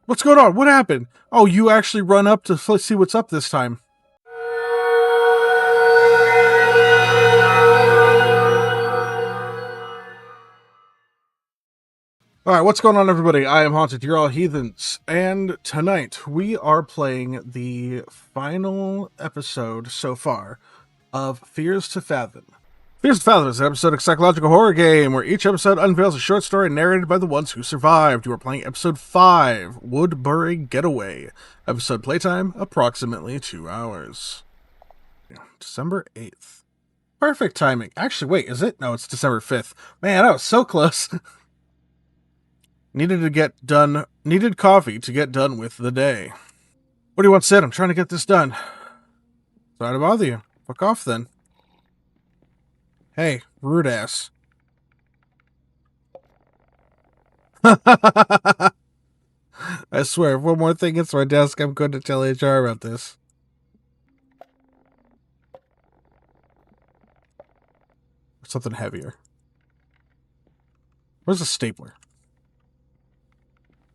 What's going on? What happened? Oh, you actually run up to see what's up this time. Alright, what's going on, everybody? I am Haunted, you're all heathens, and tonight we are playing the final episode so far of Fears to Fathom. Fears to Fathom is an episodic psychological horror game where each episode unveils a short story narrated by the ones who survived. You are playing episode 5, Woodbury Getaway. Episode playtime, approximately 2 hours. December 8th. Perfect timing. Actually, wait, is it? No, it's December 5th. Man, that was so close. Needed coffee to get done with the day. What do you want said? I'm trying to get this done. Sorry to bother you. Fuck off then. Hey, rude ass. I swear, if one more thing hits my desk, I'm going to tell HR about this. Something heavier. Where's the stapler?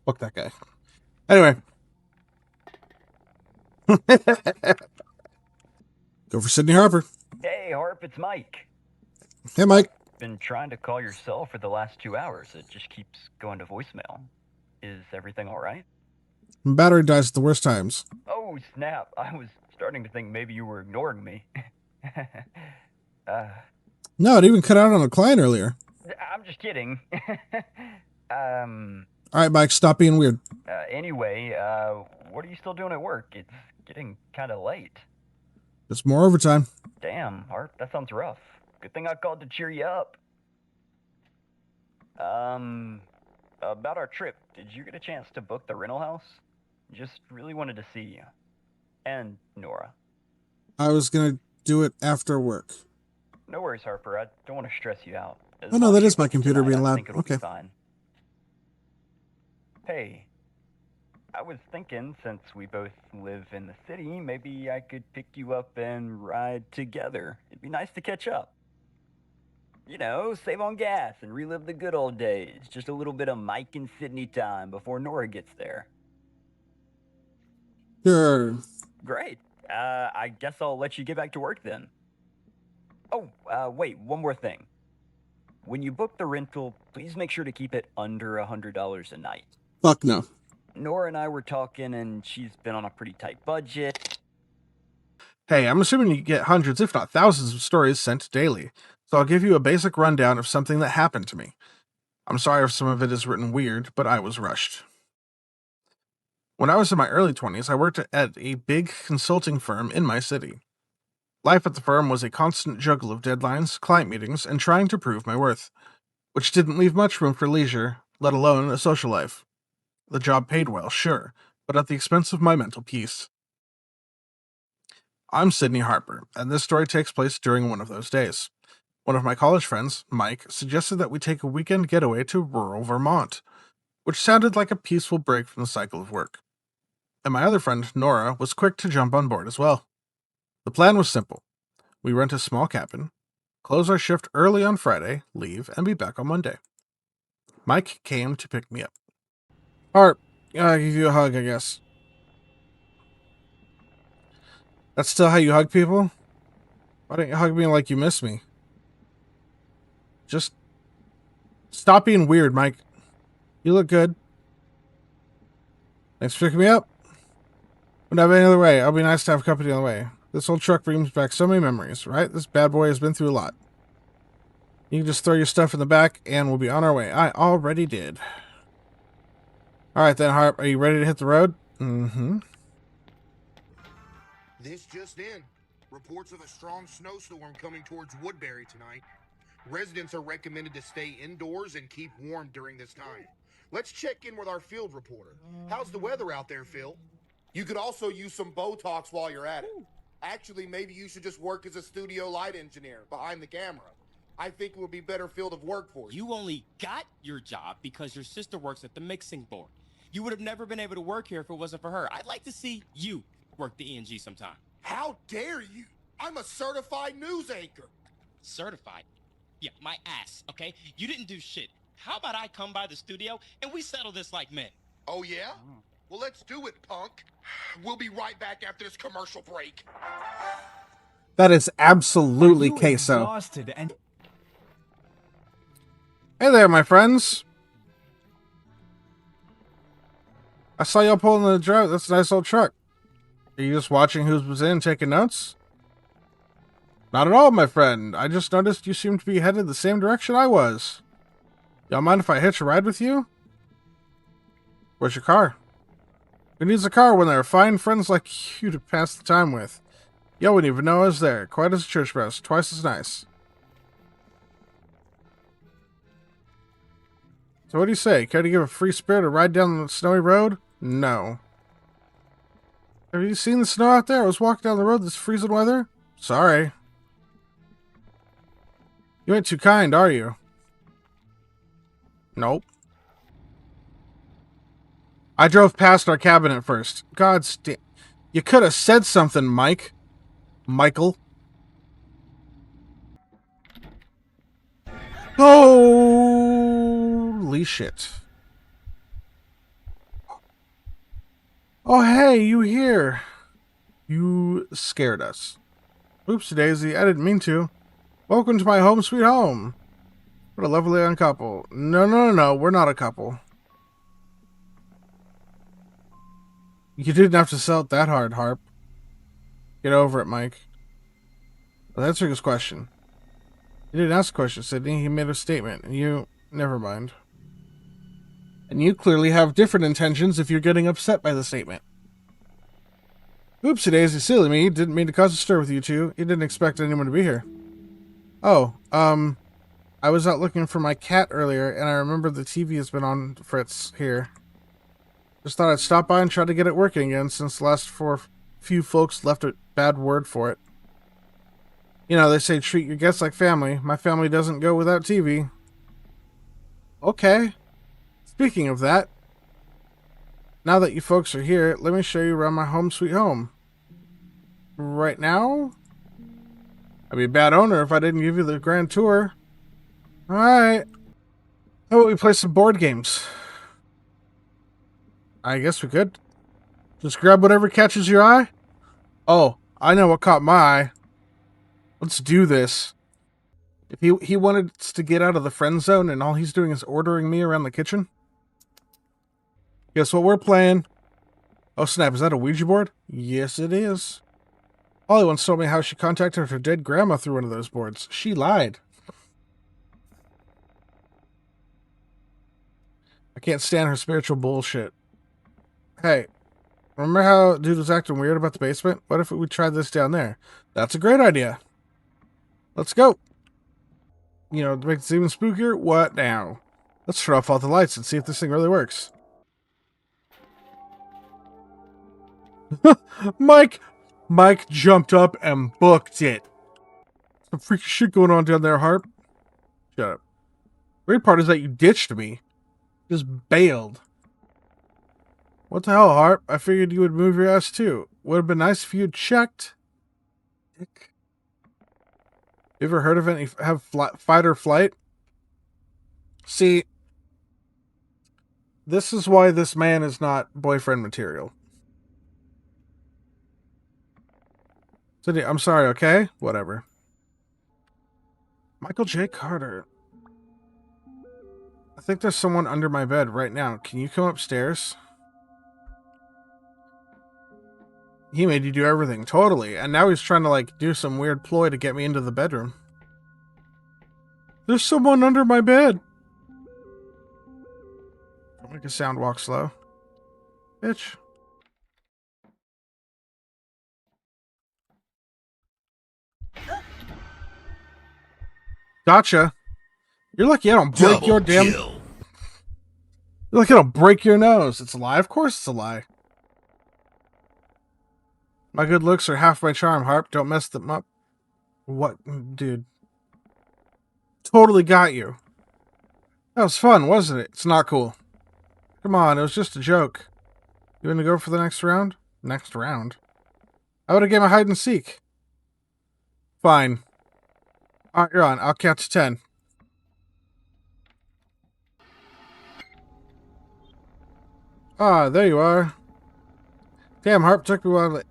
Fuck that guy. Anyway. Go for Sydney Harper. Hey, Harp, it's Mike. Hey, Mike. Been trying to call your cell for the last 2 hours. It just keeps going to voicemail. Is everything all right? My battery dies at the worst times. Oh, snap. I was starting to think maybe you were ignoring me. No, it even cut out on a client earlier. I'm just kidding. All right, Mike, stop being weird. Anyway, what are you still doing at work? It's getting kind of late. Just more overtime. Damn, Harp, that sounds rough. Good thing I called to cheer you up. About our trip, did you get a chance to book the rental house? Just really wanted to see you. And Nora. I was gonna do it after work. No worries, Harper. I don't want to stress you out. Oh no, that is my computer being loud. I think it'll Okay. be fine. Hey, I was thinking, since we both live in the city, maybe I could pick you up and ride together. It'd be nice to catch up. You know, save on gas and relive the good old days. Just a little bit of Mike and Sydney time before Nora gets there. Sure. Great. I guess I'll let you get back to work then. Oh, wait, one more thing. When you book the rental, please make sure to keep it under $100 a night. Fuck no. Nora and I were talking, and she's been on a pretty tight budget. Hey, I'm assuming you get hundreds, if not thousands, of stories sent daily, so I'll give you a basic rundown of something that happened to me. I'm sorry if some of it is written weird, but I was rushed. When I was in my early 20s, I worked at a big consulting firm in my city. Life at the firm was a constant juggle of deadlines, client meetings, and trying to prove my worth, which didn't leave much room for leisure, let alone a social life. The job paid well, sure, but at the expense of my mental peace. I'm Sydney Harper, and this story takes place during one of those days. One of my college friends, Mike, suggested that we take a weekend getaway to rural Vermont, which sounded like a peaceful break from the cycle of work. And my other friend, Nora, was quick to jump on board as well. The plan was simple. We rent a small cabin, close our shift early on Friday, leave, and be back on Monday. Mike came to pick me up. Harp, I'll give you a hug, I guess. That's still how you hug people? Why don't you hug me like you miss me? Just stop being weird, Mike. You look good. Thanks for picking me up. Wouldn't have any other way. I'll be nice to have company on the way. This old truck brings back so many memories, right? This bad boy has been through a lot. You can just throw your stuff in the back and we'll be on our way. I already did. Alright then, Harp. Are you ready to hit the road? Mm-hmm. This just in. Reports of a strong snowstorm coming towards Woodbury tonight. Residents are recommended to stay indoors and keep warm during this time. Let's check in with our field reporter. How's the weather out there, Phil? You could also use some Botox while you're at it. Actually, maybe you should just work as a studio light engineer behind the camera. I think it would be better field of work for you. You only got your job because your sister works at the mixing board. You would have never been able to work here if it wasn't for her. I'd like to see you work the ENG sometime. How dare you? I'm a certified news anchor. Certified? Yeah, my ass, okay? You didn't do shit. How about I come by the studio and we settle this like men? Oh, yeah? Well, let's do it, punk. We'll be right back after this commercial break. That is absolutely You queso. exhausted and Hey there, my friends. I saw y'all pulling the drive. That's a nice old truck. Are you just watching who was in, taking notes? Not at all, my friend. I just noticed you seem to be headed the same direction I was. Y'all mind if I hitch a ride with you? Where's your car? Who needs a car when there are fine friends like you to pass the time with? Y'all wouldn't even know I was there. Quiet as a church mouse. Twice as nice. So what do you say? Care to give a free spirit a ride down the snowy road? No. Have you seen the snow out there? I was walking down the road this freezing weather. Sorry. You ain't too kind, are you? Nope. I drove past our cabin at first. God's damn. You could have said something, Mike. Michael. Holy shit. Oh, hey, you here. You scared us. Oops, Daisy, I didn't mean to. Welcome to my home sweet home. What a lovely young couple. No, we're not a couple. You didn't have to sell it that hard, Harp. Get over it, Mike. Well, answering his question. He didn't ask a question, Sydney. He made a statement, and you... Never mind. And you clearly have different intentions if you're getting upset by the statement. Oopsie daisy, silly me. Didn't mean to cause a stir with you two. You didn't expect anyone to be here. Oh, I was out looking for my cat earlier, and I remember the TV has been on Fritz here. Just thought I'd stop by and try to get it working again, since the last few folks left a bad word for it. You know, they say treat your guests like family. My family doesn't go without TV. Okay. Speaking of that, now that you folks are here, let me show you around my home sweet home. Right now? I'd be a bad owner if I didn't give you the grand tour. Alright. How about we play some board games? I guess we could. Just grab whatever catches your eye? Oh, I know what caught my eye. Let's do this. If he wanted us to get out of the friend zone and all he's doing is ordering me around the kitchen. Guess what we're playing? Oh snap, is that a Ouija board? Yes it is. Holly once told me how she contacted her dead grandma through one of those boards. She lied. I can't stand her spiritual bullshit. Hey, remember how dude was acting weird about the basement? What if we tried this down there? That's a great idea. Let's go. You know, to make this even spookier, what now? Let's turn off all the lights and see if this thing really works. Mike jumped up and booked it. Some freaky shit going on down there, Harp. Shut up. Weird part is that you ditched me. Just bailed. What the hell, Harp? I figured you would move your ass too. Would have been nice if you had checked. Dick. You ever heard of any fight or flight? See, this is why this man is not boyfriend material. Sydney, I'm sorry, okay? Whatever. Michael J. Carter. I think there's someone under my bed right now. Can you come upstairs? He made you do everything, totally. And now he's trying to, like, do some weird ploy to get me into the bedroom. There's someone under my bed. Don't make a sound, walk slow. Bitch. Gotcha. You're lucky I don't break your damn... You're lucky I don't break your nose. It's a lie? Of course it's a lie. My good looks are half my charm, Harp. Don't mess them up. What? Dude. Totally got you. That was fun, wasn't it? It's not cool. Come on, it was just a joke. You want to go for the next round? Next round? How about a game of hide and seek? Fine. Alright, you're on. I'll count to 10. Ah, there you are. Damn, Harp took me a while.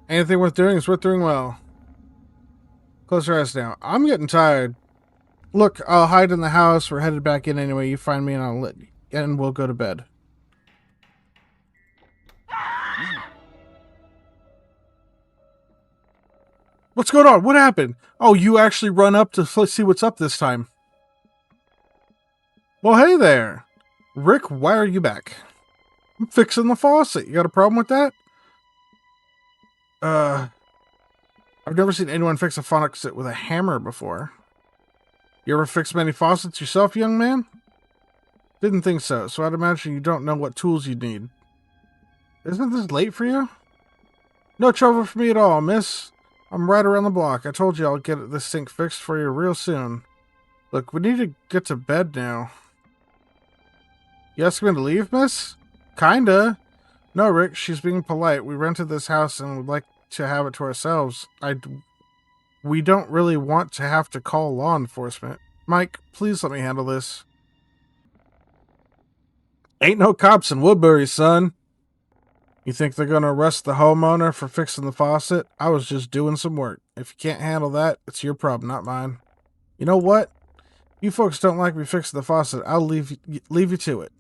Anything worth doing is worth doing well. Close your eyes now. I'm getting tired. Look, I'll hide in the house. We're headed back in anyway. You find me and we'll go to bed. What's going on? What happened? Oh, you actually run up to see what's up this time. Well, hey there. Rick, why are you back? I'm fixing the faucet. You got a problem with that? I've never seen anyone fix a faucet with a hammer before. You ever fix many faucets yourself, young man? Didn't think so, so I'd imagine you don't know what tools you'd need. Isn't this late for you? No trouble for me at all, miss. I'm right around the block. I told you I'll get this sink fixed for you real soon. Look, we need to get to bed now. You asking me to leave, miss? Kinda. No, Rick, she's being polite. We rented this house and would like to have it to ourselves. We don't really want to have to call law enforcement. Mike, please let me handle this. Ain't no cops in Woodbury, son. You think they're gonna arrest the homeowner for fixing the faucet? I was just doing some work. If you can't handle that, it's your problem, not mine. You know what? You folks don't like me fixing the faucet. I'll leave you to it.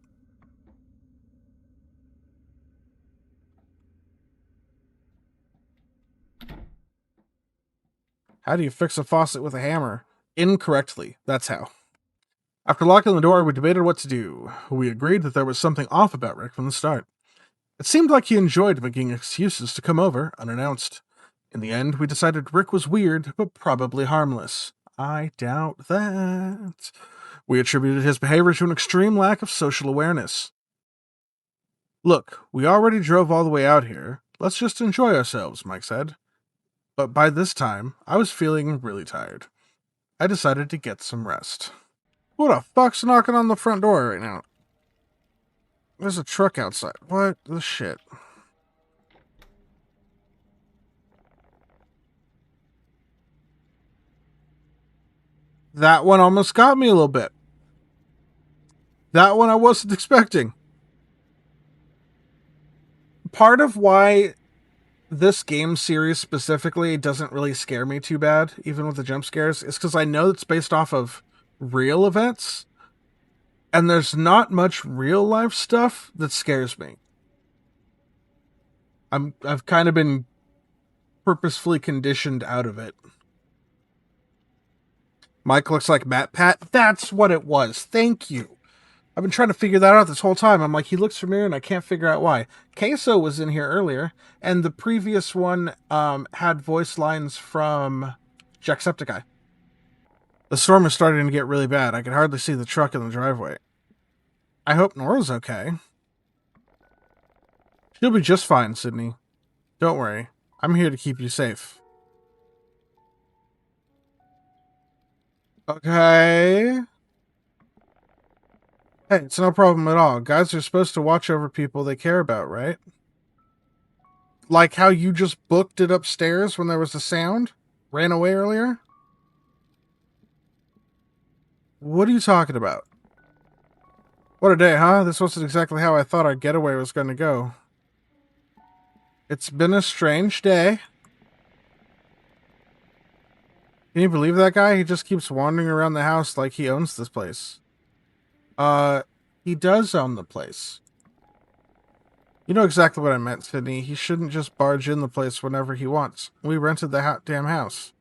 How do you fix a faucet with a hammer? Incorrectly. That's how. After locking the door, we debated what to do. We agreed that there was something off about Rick from the start. It seemed like he enjoyed making excuses to come over unannounced. In the end, we decided Rick was weird, but probably harmless. I doubt that. We attributed his behavior to an extreme lack of social awareness. Look, we already drove all the way out here. Let's just enjoy ourselves, Mike said. But by this time, I was feeling really tired. I decided to get some rest. Who the fuck's knocking on the front door right now? There's a truck outside. What the shit? That one almost got me a little bit. That one I wasn't expecting. Part of why this game series specifically doesn't really scare me too bad, even with the jump scares, is because I know it's based off of real events, and there's not much real life stuff that scares me. I've kind of been purposefully conditioned out of it. Mike looks like Matt Pat. That's what it was. Thank you. I've been trying to figure that out this whole time. I'm like, he looks familiar and I can't figure out why. Queso was in here earlier, and the previous one had voice lines from Jacksepticeye. The storm is starting to get really bad. I can hardly see the truck in the driveway. I hope Nora's okay. She'll be just fine, Sydney. Don't worry. I'm here to keep you safe. Okay. Hey, it's no problem at all. Guys are supposed to watch over people they care about, right? Like how you just booked it upstairs when there was a sound? Ran away earlier? What are you talking about? What a day, huh? This wasn't exactly how I thought our getaway was going to go. It's been a strange day. Can you believe that guy? He just keeps wandering around the house like he owns this place. He does own the place. You know exactly what I meant, Sydney. He shouldn't just barge in the place whenever he wants. We rented the damn house.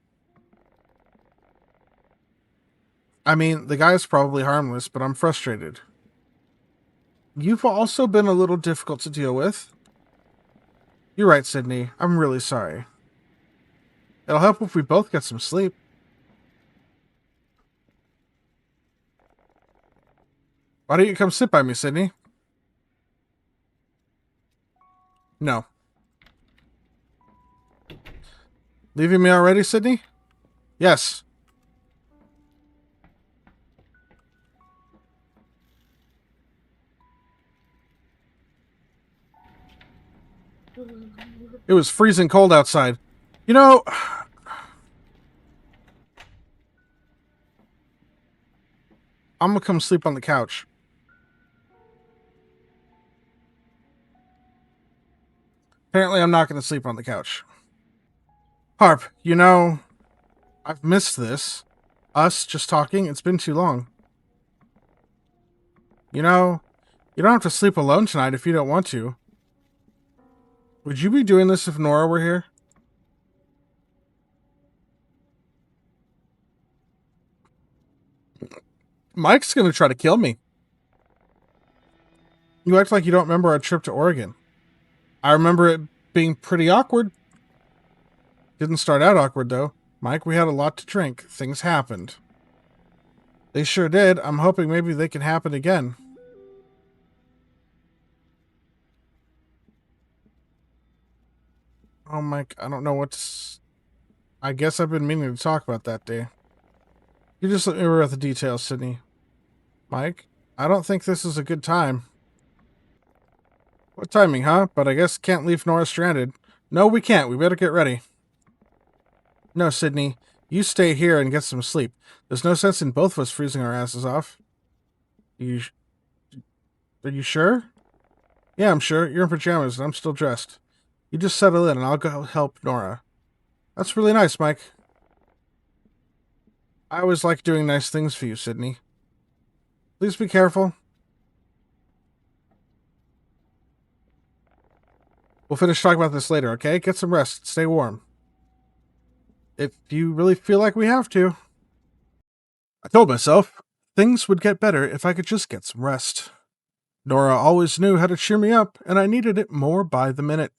I mean, the guy's probably harmless, but I'm frustrated. You've also been a little difficult to deal with. You're right, Sydney. I'm really sorry. It'll help if we both get some sleep. Why don't you come sit by me, Sydney? No. Leaving me already, Sydney? Yes. It was freezing cold outside. You know, I'm gonna come sleep on the couch. Apparently I'm not going to sleep on the couch. Harp, you know, I've missed this. Us just talking. It's been too long. You know, you don't have to sleep alone tonight if you don't want to. Would you be doing this if Nora were here? Mike's going to try to kill me. You act like you don't remember our trip to Oregon. I remember it being pretty awkward. Didn't start out awkward, though. Mike, we had a lot to drink. Things happened. They sure did. I'm hoping maybe they can happen again. Oh, Mike, I don't know what's... I guess I've been meaning to talk about that day. You just let me read the details, Sydney. Mike, I don't think this is a good time. What timing, huh? But I guess can't leave Nora stranded. No, we can't. We better get ready. No, Sydney. You stay here and get some sleep. There's no sense in both of us freezing our asses off. Are you sure? Yeah, I'm sure. You're in pajamas and I'm still dressed. You just settle in and I'll go help Nora. That's really nice, Mike. I always like doing nice things for you, Sydney. Please be careful. We'll finish talking about this later, okay? Get some rest. Stay warm. If you really feel like we have to. I told myself things would get better if I could just get some rest. Nora always knew how to cheer me up, and I needed it more by the minute.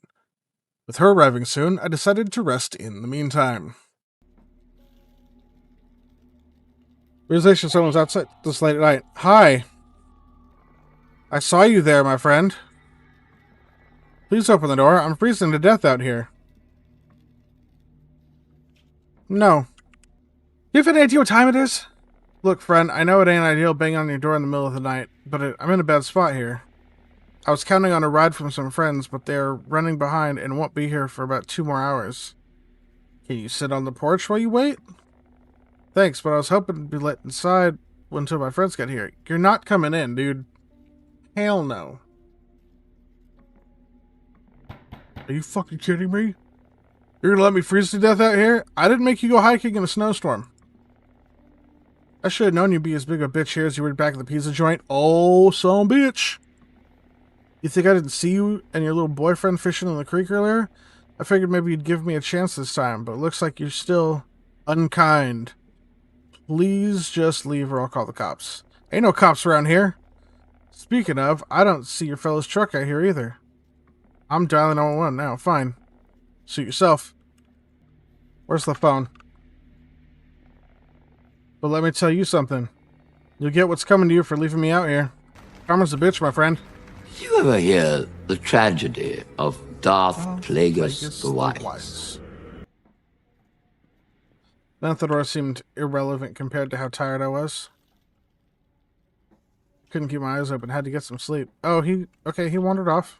With her arriving soon, I decided to rest in the meantime. Realization someone's outside this late at night. Hi. I saw you there, my friend. Please open the door. I'm freezing to death out here. No. You have any idea what time it is? Look, friend, I know it ain't ideal banging on your door in the middle of the night, but I'm in a bad spot here. I was counting on a ride from some friends, but they're running behind and won't be here for about 2 more hours. Can you sit on the porch while you wait? Thanks, but I was hoping to be let inside until my friends get here. You're not coming in, dude. Hell no. Are you fucking kidding me? You're gonna let me freeze to death out here? I didn't make you go hiking in a snowstorm. I should have known you'd be as big a bitch here as you were back at the pizza joint. Oh, son bitch. You think I didn't see you and your little boyfriend fishing in the creek earlier? I figured maybe you'd give me a chance this time, but it looks like you're still unkind. Please just leave or I'll call the cops. Ain't no cops around here. Speaking of, I don't see your fellow's truck out here either. I'm dialing 911 now. Fine. Suit yourself. Where's the phone? But let me tell you something. You'll get what's coming to you for leaving me out here. Karma's a bitch, my friend. Did you ever hear the tragedy of Darth Plagueis the Wise? Lanthador seemed irrelevant compared to how tired I was. Couldn't keep my eyes open. Had to get some sleep. Oh, he wandered off.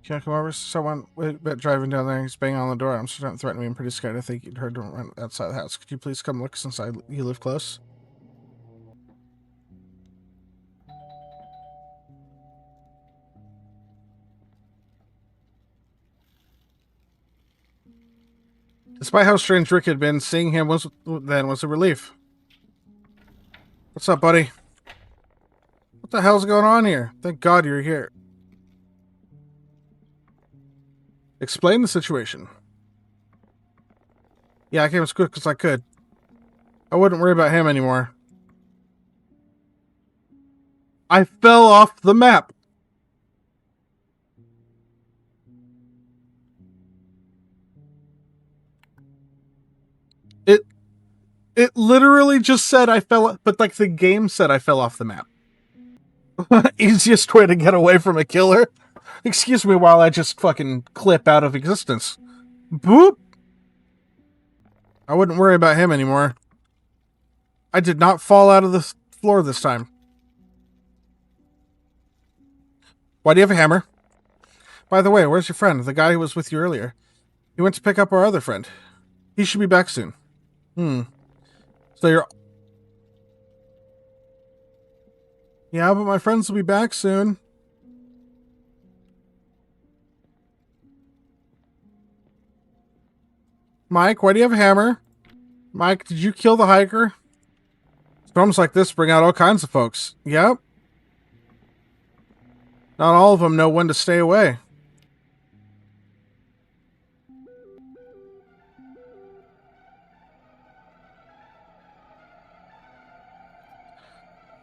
Can I come over? Someone driving down there. He's banging on the door. I'm starting to threaten me. I'm pretty scared. I think you'd heard him run outside the house. Could you please come look since you live close? Despite how strange Rick had been, seeing him was a relief. What's up, buddy? What the hell's going on here? Thank God you're here. Explain the situation. Yeah, I came as quick as I could. I wouldn't worry about him anymore. I fell off the map. It literally just said I fell, but like the game said I fell off the map. Easiest way to get away from a killer. Excuse me while I just fucking clip out of existence. Boop. I wouldn't worry about him anymore. I did not fall out of the floor this time. Why do you have a hammer? By the way, where's your friend? The guy who was with you earlier. He went to pick up our other friend. He should be back soon. So you're... Yeah, but my friends will be back soon. Mike, why do you have a hammer? Mike, did you kill the hiker? Storms like this bring out all kinds of folks. Yep. Not all of them know when to stay away.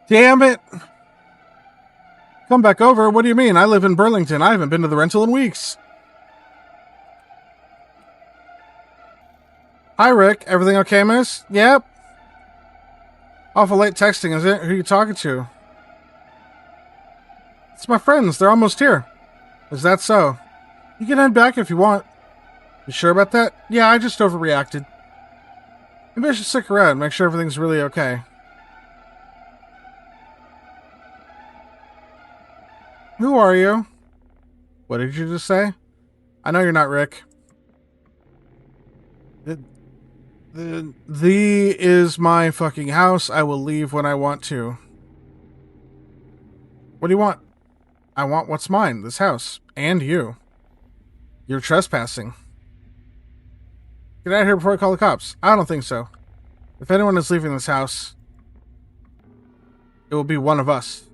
Damn it! Come back over? What do you mean? I live in Burlington. I haven't been to the rental in weeks. Hi, Rick. Everything okay, miss? Yep. Awful late texting, is it? Who are you talking to? It's my friends. They're almost here. Is that so? You can head back if you want. You sure about that? Yeah, I just overreacted. Maybe I should stick around and make sure everything's really okay. Who are you? What did you just say? I know you're not Rick. The is my fucking house. I will leave when I want to. What do you want? I want what's mine, this house. And you. You're trespassing. Get out of here before I call the cops. I don't think so. If anyone is leaving this house, it will be one of us.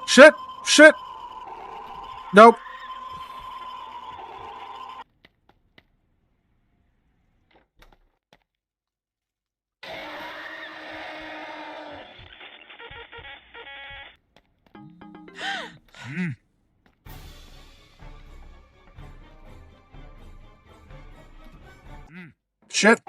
Shit! Shit! Nope. Shit.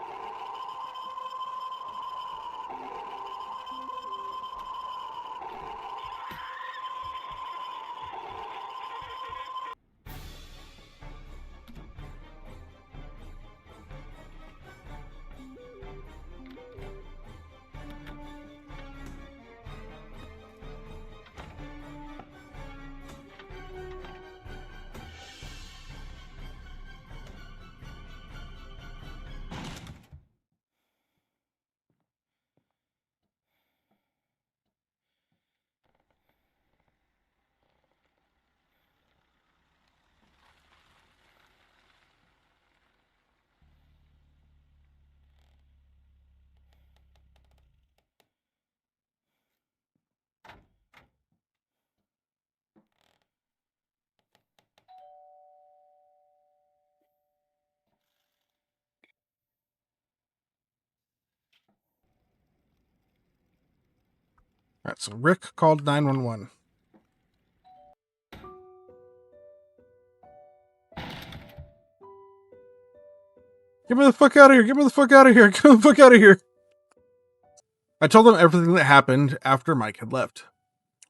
Alright, so Rick called 911. Get me the fuck out of here! Get me the fuck out of here! Get me the fuck out of here! I told them everything that happened after Mike had left.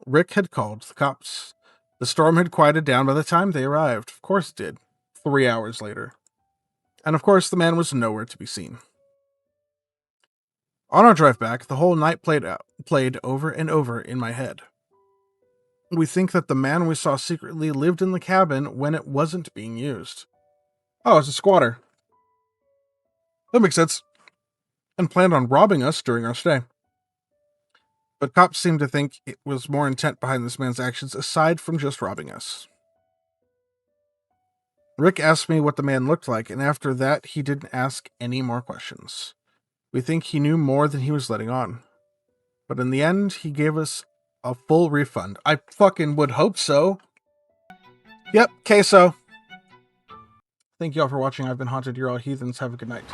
Rick had called the cops. The storm had quieted down by the time they arrived. Of course it did. 3 hours later. And of course the man was nowhere to be seen. On our drive back, the whole night played over and over in my head. We think that the man we saw secretly lived in the cabin when it wasn't being used. Oh, it's a squatter. That makes sense. And planned on robbing us during our stay. But cops seem to think it was more intent behind this man's actions aside from just robbing us. Rick asked me what the man looked like, and after that, he didn't ask any more questions. We think he knew more than he was letting on. But in the end, he gave us a full refund. I fucking would hope so. Yep, queso. Thank you all for watching. I've been Haunted. You're all heathens. Have a good night.